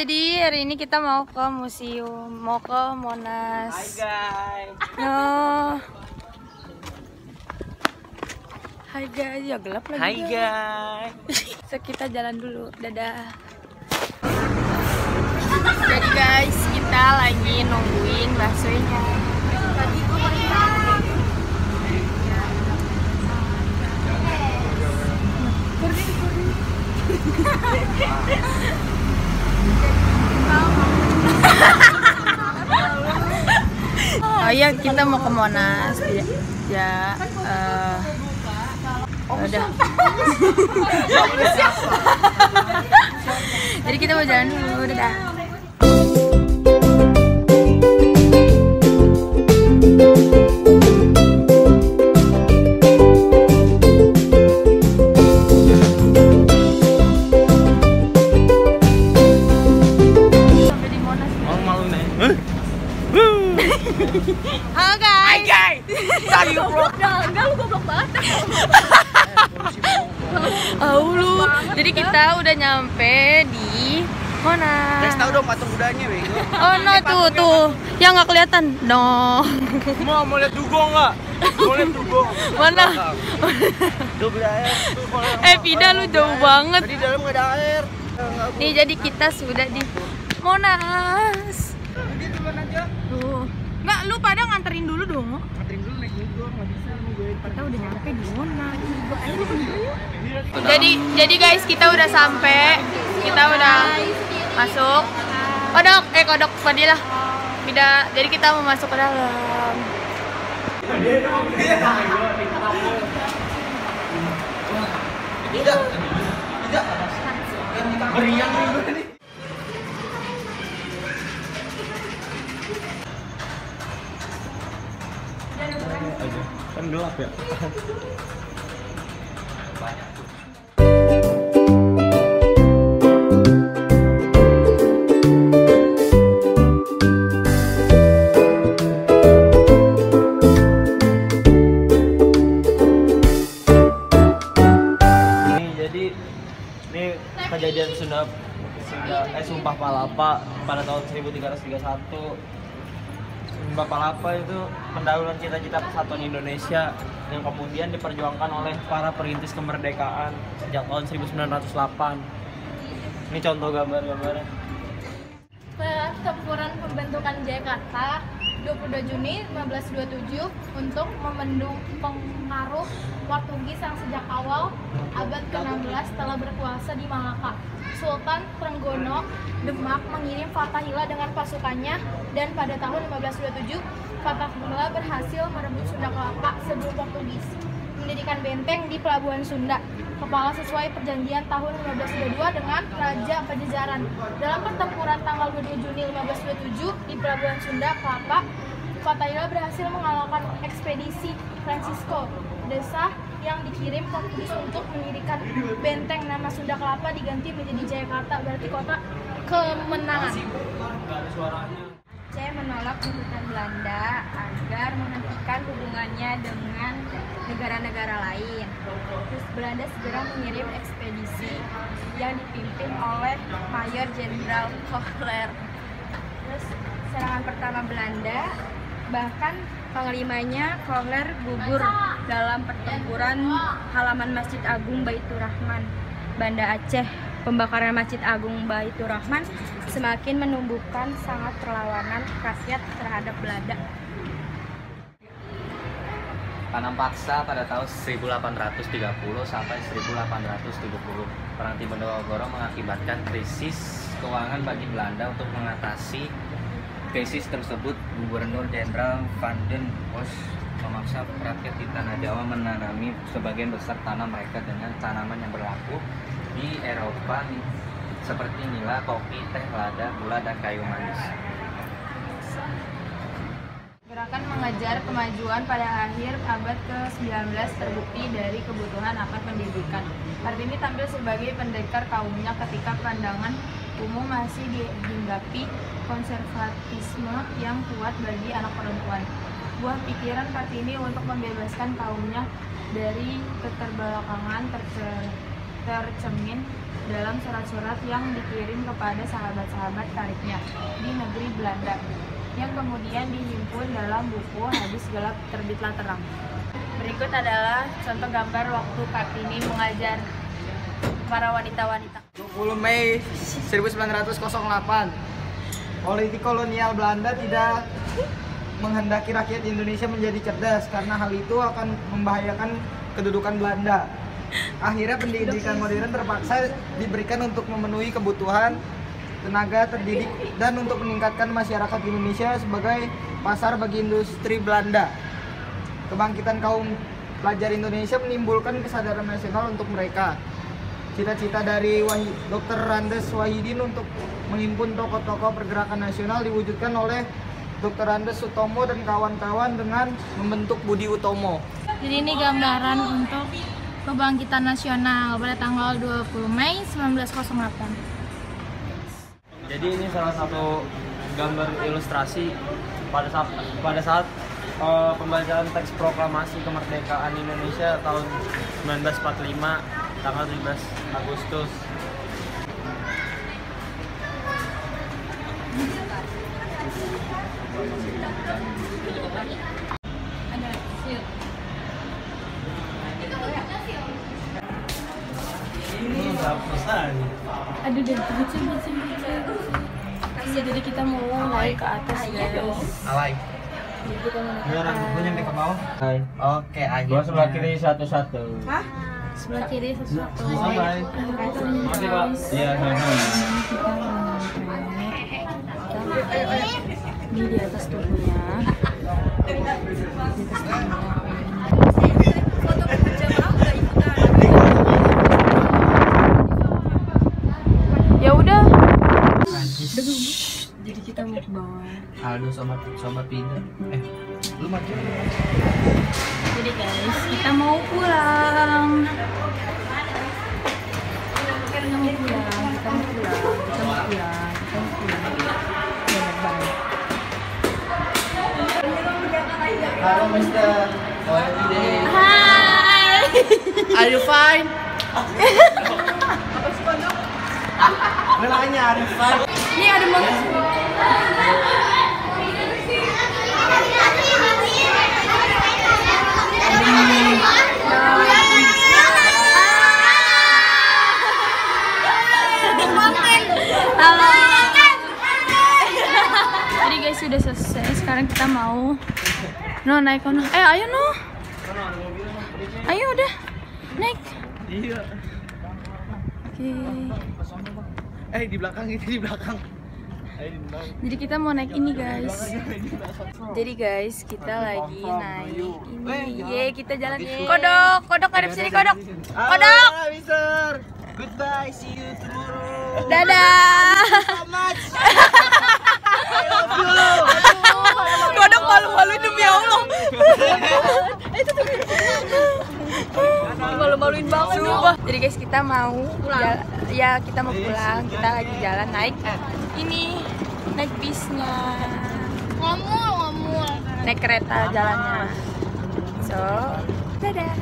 jadi hari ini kita mau ke museum, mau ke Monas. Hai guys. No. Hai guys, ya gelap lagi. Hai guys. So kita jalan dulu, dadah. Jadi guys, kita lagi nungguin baksonya. Tadi gue oh iya, kita mau ke Monas ya, udah. Jadi kita mau jalan dulu, dadah. Halo guys. Hai guys. Tadi bro. Enggak, lu goblok banget. Lu. Jadi kita udah nyampe di Monas. Guys, tahu dong patung kudanya, bego. Oh no, tuh. Yang nggak kelihatan. No. Mau lihat dugong nggak? Mau lihat dugong. Mana? Tuh air. Pida lu jauh banget. Di dalam nggak ada air. Nih jadi kita sudah di Monas. Dia duluan aja. Tuh. Nggak, lu pada nganterin dulu dong. Nganterin dulu naik dugong, nggak bisa nih gue. Kita udah nyampe di Monas. Jadi guys, kita udah sampai. Kita udah masuk. Kodok Fadilah. Tidak. Jadi kita mau masuk ke dalam. Tidak. Meriang nih. Kan gelap ya. Ini kejadian Sumpah Palapa pada tahun 1331. Sumpah Palapa itu pendahuluan cita-cita persatuan Indonesia yang kemudian diperjuangkan oleh para perintis kemerdekaan sejak tahun 1908. Ini contoh gambar-gambarnya. Pertempuran pembentukan Jakarta 22 Juni 1527 untuk membendung pengaruh Portugis yang sejak awal abad ke-16 telah berkuasa di Malaka. Sultan Trenggono Demak mengirim Fathahillah dengan pasukannya, dan pada tahun 1527 Fathahillah berhasil merebut Sunda Kelapa sebelum Portugis mendirikan benteng di Pelabuhan Sunda Kepala sesuai perjanjian tahun 1522 dengan Raja Pajajaran. Dalam pertempuran tanggal 22 Juni 1527 di Pelabuhan Sunda Kelapa, Fathahillah berhasil mengalahkan ekspedisi Francisco Desa yang dikirim Portugis untuk mendirikan benteng. Nama Sunda Kelapa diganti menjadi Jayakarta, berarti kota kemenangan. Aceh menolak tuntutan Belanda agar menghentikan hubungannya dengan negara-negara lain. Terus Belanda segera mengirim ekspedisi yang dipimpin oleh Mayor Jenderal Kohler. Terus serangan pertama Belanda, bahkan panglimanya Kohler gugur dalam pertempuran halaman Masjid Agung Baitur Rahman, Banda Aceh. Pembakaran Masjid Agung Baitur Rahman semakin menumbuhkan sangat perlawanan rakyat terhadap Belanda. Tanam paksa pada tahun 1830 sampai 1870. Perang Diponegoro mengakibatkan krisis keuangan bagi Belanda. Untuk mengatasi krisis tersebut, Gubernur Jenderal Van den Bosch memaksa rakyat di Tanah Jawa menanami sebagian besar tanah mereka dengan tanaman yang berlaku di Eropa seperti nila, kopi, teh, lada, gula, dan kayu manis. Gerakan mengejar kemajuan pada akhir abad ke-19 terbukti dari kebutuhan akan pendidikan. Kartini tampil sebagai pendekar kaumnya ketika pandangan umum masih dihinggapi konservatisme yang kuat bagi anak perempuan. Buah pikiran Kartini untuk membebaskan kaumnya dari keterbelakangan tercermin dalam surat-surat yang dikirim kepada sahabat-sahabat karibnya di negeri Belanda, yang kemudian dihimpun dalam buku Hadis Gelap Terbitlah Terang. Berikut adalah contoh gambar waktu Kartini mengajar para wanita-wanita. 20 Mei 1908, politik kolonial Belanda tidak menghendaki rakyat Indonesia menjadi cerdas karena hal itu akan membahayakan kedudukan Belanda. Akhirnya pendidikan modern terpaksa diberikan untuk memenuhi kebutuhan tenaga terdidik dan untuk meningkatkan masyarakat Indonesia sebagai pasar bagi industri Belanda. Kebangkitan kaum pelajar Indonesia menimbulkan kesadaran nasional untuk mereka. Cita-cita dari Dr. Randes Wahidin untuk menghimpun tokoh-tokoh pergerakan nasional diwujudkan oleh Dr. Randes Sutomo dan kawan-kawan dengan membentuk Budi Utomo. Jadi ini gambaran untuk kebangkitan nasional pada tanggal 20 Mei 1908. Jadi ini salah satu gambar ilustrasi pada saat pembacaan teks proklamasi kemerdekaan Indonesia tahun 1945 tanggal 17 Agustus. Aduh deh, baca. Jadi kita mau naik ke atas guys. Alay. Jadi kita mau naik ke Biar aku nyampe ke bawah. Hai. Oke, akhirnya. Gua sebelah kiri satu-satu. sebelah kiri satu-satu. Bye. Makasih Pak. Iya, sama-sama. Kita mau nyampe. Ini di atas tubuhnya. Di atas tubuhnya. Ya udah. Jadi kita mau ke bawah. Halo sobat pindah. Lu maju. Jadi guys, kita mau pulang. Halo Mister. Hai. Are you fine? Belakangnya are you fine? Ini ada banget. Halo. Jadi guys sudah selesai. Sekarang kita mau naik kono. Ayo Ayo udah naik. Iya. Oke. Di belakang itu di belakang. Jadi kita mau naik ini guys. Jadi guys kita lagi naik ini. Ye kita jalan. Kodok ada di sini kodok. Kodok. Mister. Goodbye, see you tomorrow. Dadah. So much. I love you. Kodok malu-malu demi Allah. Malu-maluin banget. Sumpah. Jadi guys kita mau pulang. Ya kita mau pulang. Kita lagi jalan naik ini naik bisnya. Ngomong. Naik kereta jalannya. So, dadah.